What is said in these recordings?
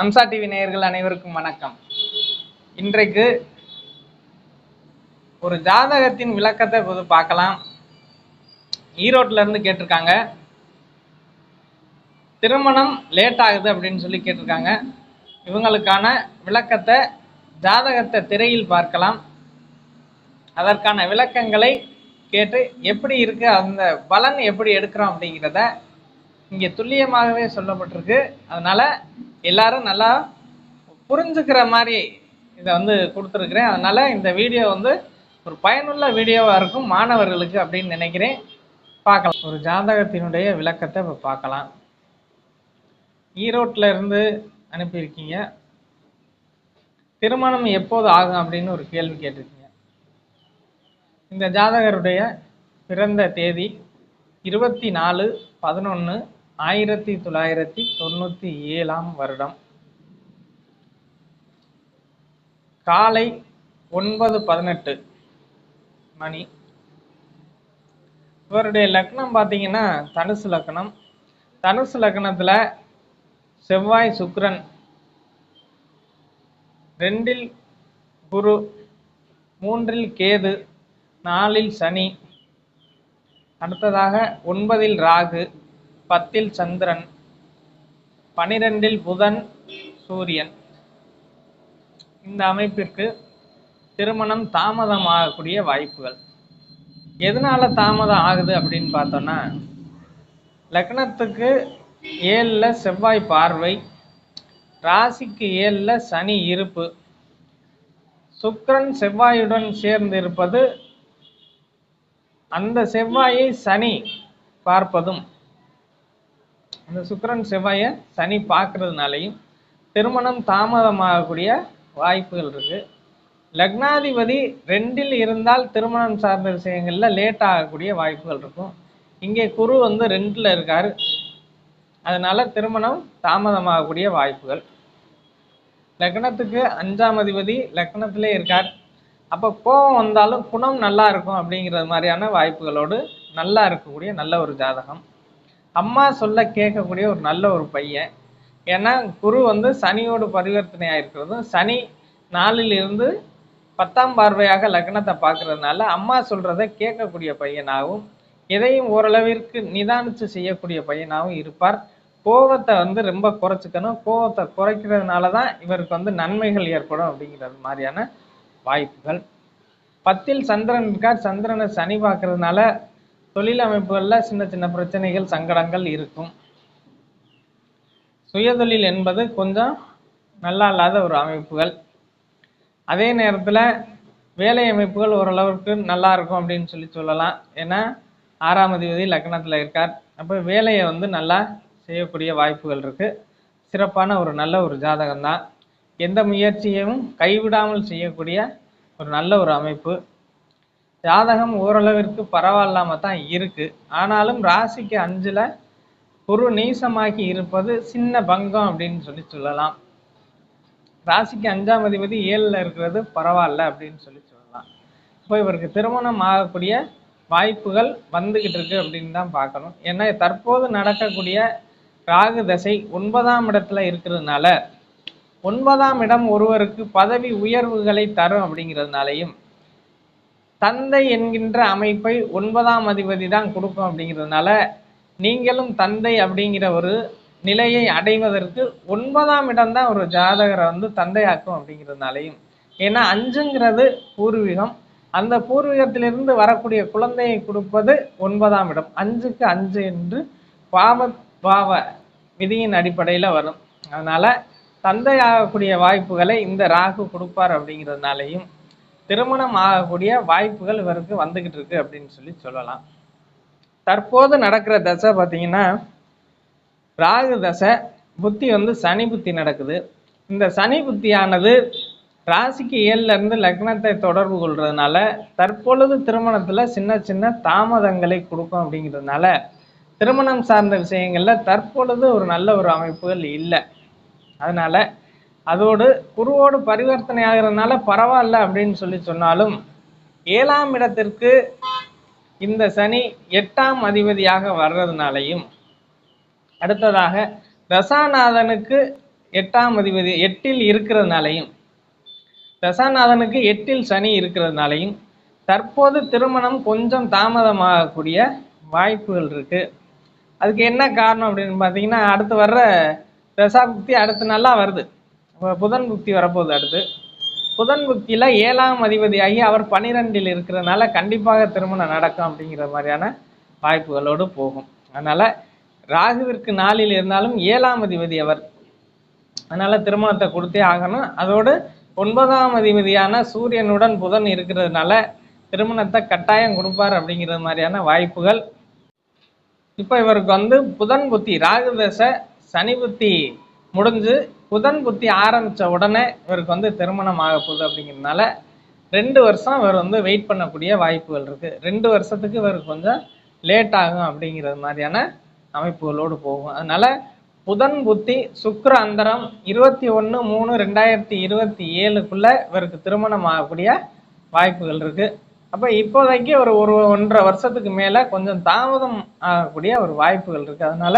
Amsa TV நேயர்கள் அனைவருக்கும் வணக்கம். இன்றைக்கு ஒரு ஜாதகத்தின் விளக்கத்தை பொது பார்க்கலாம். ஈரோட்டில் இருந்து கேட்டிருக்காங்க, திருமணம் லேட் ஆகுது அப்படின்னு சொல்லி கேட்டிருக்காங்க. இவங்களுக்கான விளக்கத்தை ஜாதகத்தை திரையில் பார்க்கலாம். அதற்கான விளக்கங்களை கேட்டு எப்படி இருக்கு, அந்த பலன் எப்படி எடுக்கிறோம் அப்படிங்கிறத இங்கே துல்லியமாகவே சொல்லப்பட்டிருக்கு. அதனால எல்லாரும் நல்லா புரிஞ்சுக்கிற மாதிரி இதை கொடுத்துருக்குறேன். அதனால இந்த வீடியோ ஒரு பயனுள்ள வீடியோவாக இருக்கும் மாணவர்களுக்கு அப்படின்னு நினைக்கிறேன். பார்க்கலாம். ஒரு ஜாதகத்தினுடைய விளக்கத்தை இப்போ பார்க்கலாம். ஈரோட்டில் இருந்து அனுப்பியிருக்கீங்க. திருமணம் எப்போது ஆகும் அப்படின்னு ஒரு கேள்வி கேட்டிருக்கீங்க. இந்த ஜாதகருடைய பிறந்த தேதி 24/11/1997 வருடம், காலை 9:18 மணி. இவருடைய லக்னம் பார்த்தீங்கன்னா தனுசு லக்னம். தனுசு லக்னத்தில் செவ்வாய் சுக்கிரன், 2இல் குரு, 3இல் கேது, 4இல் சனி, அடுத்ததாக 9இல் ராகு, 10இல் சந்திரன், 12இல் புதன், சூரியன். இந்த அமைப்பிற்கு திருமணம் தாமதமாகக்கூடிய வாய்ப்புகள். எதனால தாமதம் ஆகுது அப்படின்னு பார்த்தோம்னா, லக்னத்துக்கு 7ல் செவ்வாய் பார்வை, ராசிக்கு 7ல் சனி இருப்பு, சுக்கிரன் செவ்வாயுடன் சேர்ந்து இருப்பது, அந்த செவ்வாயை சனி பார்ப்பதும், அந்த சுக்கிரன் செவ்வாயை சனி பார்க்கறதுனாலையும் திருமணம் தாமதமாகக்கூடிய வாய்ப்புகள் இருக்கு. லக்னாதிபதி 2இல் இருந்தால் திருமணம் சார்ந்த விஷயங்கள்ல லேட் ஆகக்கூடிய வாய்ப்புகள் இருக்கும். இங்கே குரு 2இல் இருக்காரு, அதனால திருமணம் தாமதமாகக்கூடிய வாய்ப்புகள். லக்னத்துக்கு 5ஆம் அதிபதி லக்னத்திலே இருக்கார். அப்போ கோபம் வந்தாலும் குணம் நல்லா இருக்கும் அப்படிங்கிறது மாதிரியான வாய்ப்புகளோடு நல்லா இருக்கக்கூடிய நல்ல ஒரு ஜாதகம். அம்மா சொல்ல கேட்கக்கூடிய ஒரு நல்ல ஒரு பையன். ஏன்னா குரு சனியோடு பரிவர்த்தனை ஆயிருக்கிறதும், சனி 4இல் இருந்து 10ஆம் பார்வையாக லக்னத்தை பார்க்கறதுனால அம்மா சொல்றதை கேட்கக்கூடிய பையனாகவும், எதையும் ஓரளவிற்கு நிதானித்து செய்யக்கூடிய பையனாகவும் இருப்பார். கோபத்தை ரொம்ப குறைச்சிக்கணும். கோபத்தை குறைக்கிறதுனால தான் இவருக்கு நன்மைகள் ஏற்படும் அப்படிங்கிறது மாதிரியான வாய்ப்புகள். 10இல் சந்திரன் இருக்கார். சந்திரனை சனி பார்க்கறதுனால தொழில் அமைப்புகளில் சின்ன சின்ன பிரச்சனைகள், சங்கடங்கள் இருக்கும். சுயதொழில் என்பது கொஞ்சம் நல்லா இல்லாத ஒரு அமைப்புகள். அதே நேரத்தில் வேலை அமைப்புகள் ஓரளவுக்கு நல்லா இருக்கும் அப்படின்னு சொல்லலாம். ஏன்னா 6ஆம் அதிபதி லக்னத்தில் இருக்கார். அப்போ வேலையை நல்லா செய்யக்கூடிய வாய்ப்புகள் இருக்குது. சிறப்பான ஒரு நல்ல ஒரு ஜாதகம்தான். எந்த முயற்சியையும் கைவிடாமல் செய்யக்கூடிய ஒரு நல்ல ஒரு அமைப்பு. ஜாதகம் ஓரளவிற்கு பரவாயில்லாமல் தான் இருக்குது. ஆனாலும் ராசிக்கு 5ல் குரு நீசமாக்கி இருப்பது சின்ன பங்கம் அப்படின்னு சொல்லலாம். ராசிக்கு 5ஆம் அதிபதி 7ல் இருக்கிறது பரவாயில்ல அப்படின்னு சொல்லலாம். இப்போ இவருக்கு திருமணம் ஆகக்கூடிய வாய்ப்புகள் வந்துகிட்டு இருக்கு அப்படின்னு தான் பார்க்கணும். ஏன்னா தற்போது நடக்கக்கூடிய ராகு தசை 9ஆம் இடத்துல இருக்கிறதுனால, 9ஆம் இடம் ஒருவருக்கு பதவி உயர்வுகளை தரும் அப்படிங்கிறதுனாலையும், தந்தை என்கின்ற அமைப்பை 9ஆம் அதிபதி தான் கொடுக்கும் அப்படிங்கிறதுனால, நீங்களும் தந்தை அப்படிங்கிற ஒரு நிலையை அடைவதற்கு 9ஆம் இடம் தான் ஒரு ஜாதகரை தந்தையாக்கும் அப்படிங்கிறதுனாலையும், ஏன்னா 5ங்கிறது பூர்வீகம், அந்த பூர்வீகத்திலிருந்து வரக்கூடிய குழந்தையை கொடுப்பது 9ஆம் இடம். 5க்கு 5 என்று பாவ விதியின் அடிப்படையில் வரும். அதனால தந்தை ஆகக்கூடிய வாய்ப்புகளை இந்த ராகு கொடுப்பார் அப்படிங்கிறதுனாலையும் திருமணம் ஆகக்கூடிய வாய்ப்புகள் இவருக்கு வந்துகிட்டு இருக்கு அப்படின்னு சொல்லலாம். தற்போது நடக்கிற தசை பார்த்தீங்கன்னா ராகு தசை. புத்தி சனி புத்தி நடக்குது. இந்த சனி புத்தியானது ராசிக்கு 7ல் இருந்து லக்னத்தை தொடர்பு கொள்றதுனால தற்பொழுது திருமணத்தில் சின்ன சின்ன தாமதங்களை கொடுக்கும் அப்படிங்கிறதுனால திருமணம் சார்ந்த விஷயங்கள்ல தற்பொழுது ஒரு நல்ல ஒரு அமைப்புகள் இல்லை. அதனால அதோடு குருவோடு பரிவர்த்தனை ஆகிறதுனால பரவாயில்ல அப்படின்னு சொன்னாலும் 7ஆம் இடத்திற்கு இந்த சனி 8ஆம் அதிபதியாக வர்றதுனாலையும், அடுத்ததாக தசாநாதனுக்கு 8ஆம் அதிபதி 8ல் இருக்கிறதுனாலையும், தசாநாதனுக்கு 8ல் சனி இருக்கிறதுனாலையும் தற்போது திருமணம் கொஞ்சம் தாமதமாகக்கூடிய வாய்ப்புகள் இருக்கு. அதுக்கு என்ன காரணம் அப்படின்னு பார்த்தீங்கன்னா, அடுத்து வர்ற தசாபுக்தி அடுத்து நல்லா வருது. புதன் புக்தி வரப்போகுது. அடுத்து புதன் புக்தியில 7ஆம் அதிபதியாகி அவர் 12ல் இருக்கிறதுனால கண்டிப்பாக திருமணம் நடக்கும் அப்படிங்கிற மாதிரியான வாய்ப்புகளோடு போகும். அதனால ராகுவிற்கு 4ல் இருந்தாலும் 7ஆம் அதிபதி அவர், அதனால திருமணத்தை கொடுத்தே ஆகணும். அதோடு 9ஆம் அதிபதியான சூரியனுடன் புதன் இருக்கிறதுனால திருமணத்தை கட்டாயம் கொடுப்பார் அப்படிங்கிற மாதிரியான வாய்ப்புகள். இப்போ இவருக்கு வந்து புதன் புத்தி, ராகு தசை சனி புத்தி முடிஞ்சு புதன் புத்தி ஆரம்பித்த உடனே இவருக்கு வந்து திருமணம் ஆக போகுது. அப்படிங்கிறதுனால 2 வருஷம் இவர் வந்து வெயிட் பண்ணக்கூடிய வாய்ப்புகள் இருக்குது. 2 வருஷத்துக்கு இவருக்கு கொஞ்சம் லேட் ஆகும் அப்படிங்கிறது மாதிரியான அமைப்புகளோடு போகும். அதனால புதன் புத்தி சுக்கிர அந்தரம் 21/3/2027க்குள்ள இவருக்கு திருமணம் ஆகக்கூடிய வாய்ப்புகள் இருக்கு. அப்போ இப்போதைக்கு ஒரு 1.5 வருஷத்துக்கு மேலே கொஞ்சம் தாமதம் ஆகக்கூடிய ஒரு வாய்ப்புகள் இருக்கு. அதனால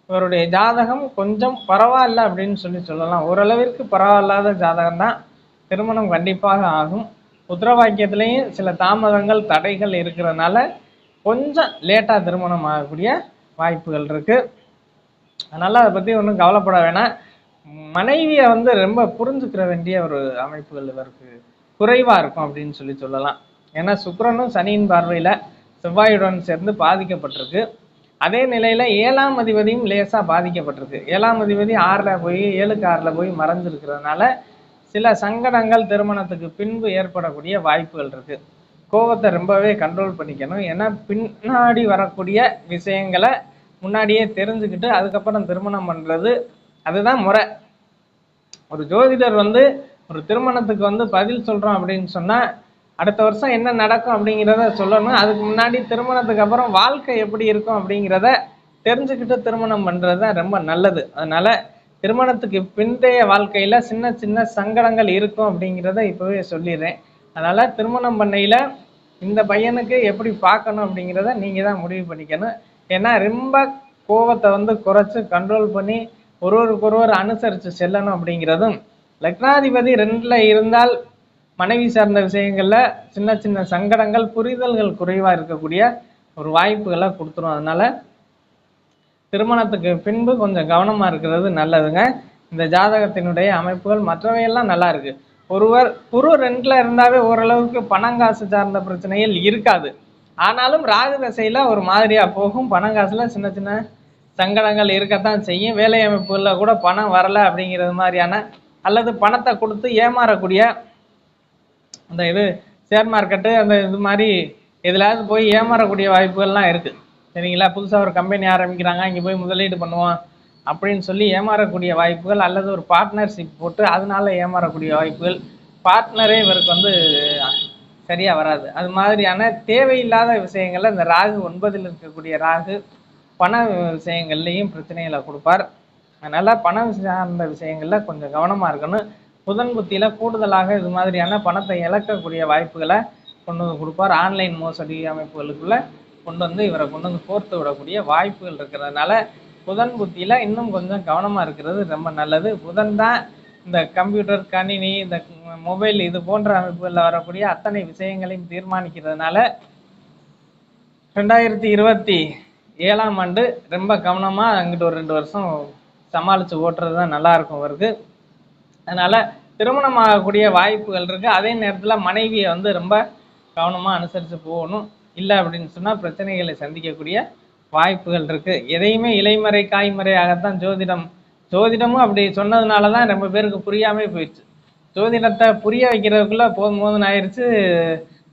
இவருடைய ஜாதகம் கொஞ்சம் பரவாயில்ல அப்படின்னு சொல்லலாம். ஓரளவிற்கு பரவாயில்லாத ஜாதகம் தான். திருமணம் கண்டிப்பாக ஆகும். புத்திரவாக்கியத்திலையும் சில தாமதங்கள் தடைகள் இருக்கிறதுனால கொஞ்சம் லேட்டாக திருமணம் ஆகக்கூடிய வாய்ப்புகள் இருக்கு. அதனால அதை பற்றி ஒன்றும் கவலைப்பட வேணாம். மனைவியை வந்து ரொம்ப புரிஞ்சுக்கிற வேண்டிய ஒரு அமைப்புகள் இவருக்கு குறைவாக இருக்கும் அப்படின்னு சொல்லலாம். ஏன்னா சுக்கிரனும் சனியின் பார்வையில் செவ்வாயுடன் சேர்ந்து பாதிக்கப்பட்டிருக்கு. அதே நிலையில் 7ஆம் அதிபதியும் லேசாக பாதிக்கப்பட்டிருக்கு. 7ஆம் அதிபதி 6ல் போய் 7க்கு 6ல் போய் மறைஞ்சிருக்கிறதுனால சில சங்கடங்கள் திருமணத்துக்கு பின்பு ஏற்படக்கூடிய வாய்ப்புகள் இருக்கு. கோபத்தை ரொம்பவே கண்ட்ரோல் பண்ணிக்கணும். ஏன்னா பின்னாடி வரக்கூடிய விஷயங்களை முன்னாடியே தெரிஞ்சுக்கிட்டு அதுக்கப்புறம் திருமணம் பண்ணுறது அதுதான் முறை. ஒரு ஜோதிடர் வந்து ஒரு திருமணத்துக்கு வந்து பதில் சொல்கிறோம் அப்படின்னு சொன்னால் அடுத்த வருஷம் என்ன நடக்கும் அப்படிங்கிறத சொல்லணும். அதுக்கு முன்னாடி திருமணத்துக்கு அப்புறம் வாழ்க்கை எப்படி இருக்கும் அப்படிங்கிறத தெரிஞ்சுக்கிட்டு திருமணம் பண்ணுறது தான் ரொம்ப நல்லது. அதனால திருமணத்துக்கு பிந்தைய வாழ்க்கையில் சின்ன சின்ன சங்கடங்கள் இருக்கும் அப்படிங்கிறத இப்போவே சொல்லிடுறேன். அதனால் திருமணம் பண்ணையில் இந்த பையனுக்கு எப்படி பார்க்கணும் அப்படிங்கிறத நீங்கள் தான் முடிவு பண்ணிக்கணும். ஏன்னா ரொம்ப கோபத்தை வந்து குறைச்சி கண்ட்ரோல் பண்ணி ஒருவருக்கொருவர் அனுசரித்து செல்லணும் அப்படிங்கிறதும், லக்னாதிபதி 2ல் இருந்தால் மனைவி சார்ந்த விஷயங்களில் சின்ன சின்ன சங்கடங்கள் புரிதல்கள் குறைவாக இருக்கக்கூடிய ஒரு வாய்ப்புகளை கொடுத்துரும். அதனால திருமணத்துக்கு பின்பு கொஞ்சம் கவனமாக இருக்கிறது நல்லதுங்க. இந்த ஜாதகத்தினுடைய அமைப்புகள் மற்றவையெல்லாம் நல்லா இருக்கு. ஒருவர் குரு 2ல் இருந்தாவே ஓரளவுக்கு பணங்காசு சார்ந்த பிரச்சனைகள் இருக்காது. ஆனாலும் ராகு தசையில் ஒரு மாதிரியாக போகும். பணங்காசுல சின்ன சின்ன சங்கடங்கள் இருக்கத்தான் செய்யும். வேலை அமைப்புகளில் கூட பணம் வரலை அப்படிங்கிறது மாதிரியான அல்லது பணத்தை கொடுத்து ஏமாறக்கூடிய அந்த இது ஷேர் மார்க்கெட்டு அந்த இது மாதிரி எதுலாவது போய் ஏமாறக்கூடிய வாய்ப்புகள்லாம் இருக்குது. சரிங்களா? புதுசாக ஒரு கம்பெனி ஆரம்பிக்கிறாங்க, இங்கே போய் முதலீடு பண்ணுவோம் அப்படின்னு சொல்லி ஏமாறக்கூடிய வாய்ப்புகள், அல்லது ஒரு பார்ட்னர்ஷிப் போட்டு அதனால ஏமாறக்கூடிய வாய்ப்புகள். பார்ட்னரே இவருக்கு வந்து சரியாக வராது. அது மாதிரியான தேவையில்லாத விஷயங்களில் இந்த ராகு 9ல் இருக்கக்கூடிய ராகு பண விஷயங்கள்லேயும் பிரச்சனைகளை கொடுப்பார். அதனால் பணம் சார்ந்த விஷயங்களில் கொஞ்சம் கவனமாக இருக்கணும். புதன் புத்தியில் கூடுதலாக இது மாதிரியான பணத்தை இழக்கக்கூடிய வாய்ப்புகளை கொண்டு வந்து கொடுப்பார். ஆன்லைன் மோசடி அமைப்புகளுக்குள்ளே கொண்டு வந்து இவரை கொண்டு வந்து கோர்த்து விடக்கூடிய வாய்ப்புகள் இருக்கிறதுனால புதன் புத்தியில் இன்னும் கொஞ்சம் கவனமாக இருக்கிறது ரொம்ப நல்லது. புதன் தான் இந்த கம்ப்யூட்டர், கணினி, இந்த மொபைல் இது போன்ற அமைப்புகளில் வரக்கூடிய அத்தனை விஷயங்களையும் தீர்மானிக்கிறதுனால 2027ஆம் ஆண்டு ரொம்ப கவனமாக அங்கிட்டு ஒரு 2 வருஷம் சமாளித்து ஓட்டுறது தான் நல்லாயிருக்கும் அவருக்கு. அதனால் திருமணம் ஆகக்கூடிய வாய்ப்புகள் இருக்குது. அதே நேரத்தில் மனைவியை வந்து ரொம்ப கவனமாக அனுசரித்து போகணும். இல்லை அப்படின்னு சொன்னால் பிரச்சனைகளை சந்திக்கக்கூடிய வாய்ப்புகள் இருக்குது. எதையுமே இலைமறை காய்மறையாகத்தான் ஜோதிடமும் அப்படி சொன்னதுனால தான் ரொம்ப பேருக்கு புரியாமே போயிடுச்சு. ஜோதிடத்தை புரிய வைக்கிறதுக்குள்ளே போதும் ஆயிடுச்சு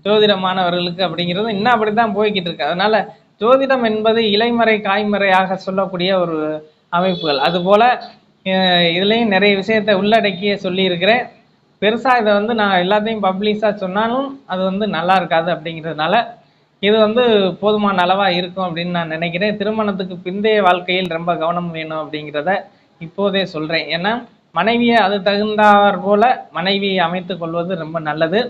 ஜோதிட மாணவர்களுக்கு அப்படிங்கிறது இன்னும் அப்படி தான் போய்கிட்டு இருக்கு. அதனால ஜோதிடம் என்பது இலைமறை காய்மறையாக சொல்லக்கூடிய ஒரு அமைப்புகள். அதுபோல் இதுலேயும் நிறைய விஷயத்தை உள்ளடக்கிய சொல்லியிருக்கிறேன். பெருசாக இதை வந்து நான் எல்லாத்தையும் பப்ளிஷாக சொன்னாலும் அது வந்து நல்லா இருக்காது. அப்படிங்கிறதுனால இது வந்து போதுமான அளவாக இருக்கும் அப்படின்னு நான் நினைக்கிறேன். திருமணத்துக்கு பிந்தைய வாழ்க்கையில் ரொம்ப கவனம் வேணும் அப்படிங்கிறத இப்போதே சொல்கிறேன். ஏன்னா மனைவியை அது தகுந்தாற் போல மனைவியை அமைத்து கொள்வது ரொம்ப நல்லது.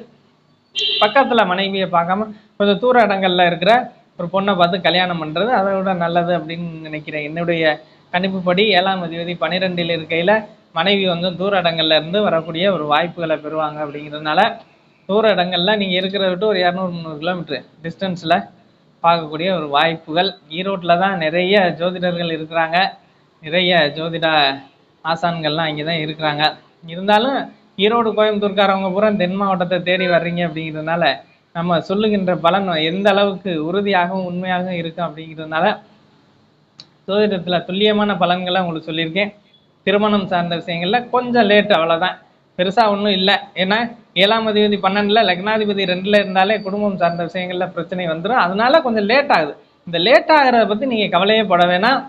பக்கத்தில் மனைவியை பார்க்காம கொஞ்சம் தூர இடங்களில் இருக்கிற ஒரு பொண்ணை பார்த்து கல்யாணம் பண்ணுறது அதை விட நல்லது அப்படின்னு நினைக்கிறேன். என்னுடைய கணிப்புப்படி 7ஆம் அதிபதி 12ல் இருக்கையில் மனைவி வந்து தூர இடங்கள்ல இருந்து வரக்கூடிய ஒரு வாய்ப்புகளை பெறுவாங்க. அப்படிங்கிறதுனால தூர இடங்கள்ல நீங்கள் இருக்கிறத விட்டு ஒரு 200-300 கிலோமீட்டர் டிஸ்டன்ஸில் பார்க்கக்கூடிய ஒரு வாய்ப்புகள். ஈரோட்டில் தான் நிறைய ஜோதிடர்கள் இருக்கிறாங்க, நிறைய ஜோதிட ஆசான்கள்லாம் இங்கே தான் இருக்கிறாங்க. இருந்தாலும் ஈரோடு கோயம்புத்தூர்காரவங்க பூரா தென் மாவட்டத்தை தேடி வர்றீங்க. அப்படிங்கிறதுனால நம்ம சொல்லுகின்ற பலன் எந்த அளவுக்கு உறுதியாகவும் உண்மையாகவும் இருக்கும். அப்படிங்கிறதுனால ஜோதிடத்தில் துல்லியமான பலன்களை உங்களுக்கு சொல்லியிருக்கேன். திருமணம் சார்ந்த விஷயங்களில் கொஞ்சம் லேட், அவ்வளோதான், பெருசாக ஒன்றும் இல்லை. ஏன்னா 7ஆம் அதிபதி 12ல், லக்னாதிபதி 2ல் இருந்தாலே குடும்பம் சார்ந்த விஷயங்களில் பிரச்சனை வந்துடும். அதனால கொஞ்சம் லேட் ஆகுது. இந்த லேட் ஆகிறத பற்றி நீங்கள் கவலையே பட வேணாம்.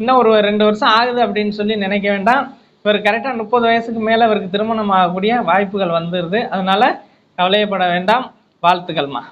இன்னும் ஒரு 2 வருஷம் ஆகுது அப்படின்னு சொல்லி நினைக்க வேண்டாம். இவர் கரெக்டாக 30 வயசுக்கு மேலே இவருக்கு திருமணம் ஆகக்கூடிய வாய்ப்புகள் வந்துடுது. அதனால கவலையப்பட வேண்டாம். வாழ்த்துக்கள்மா.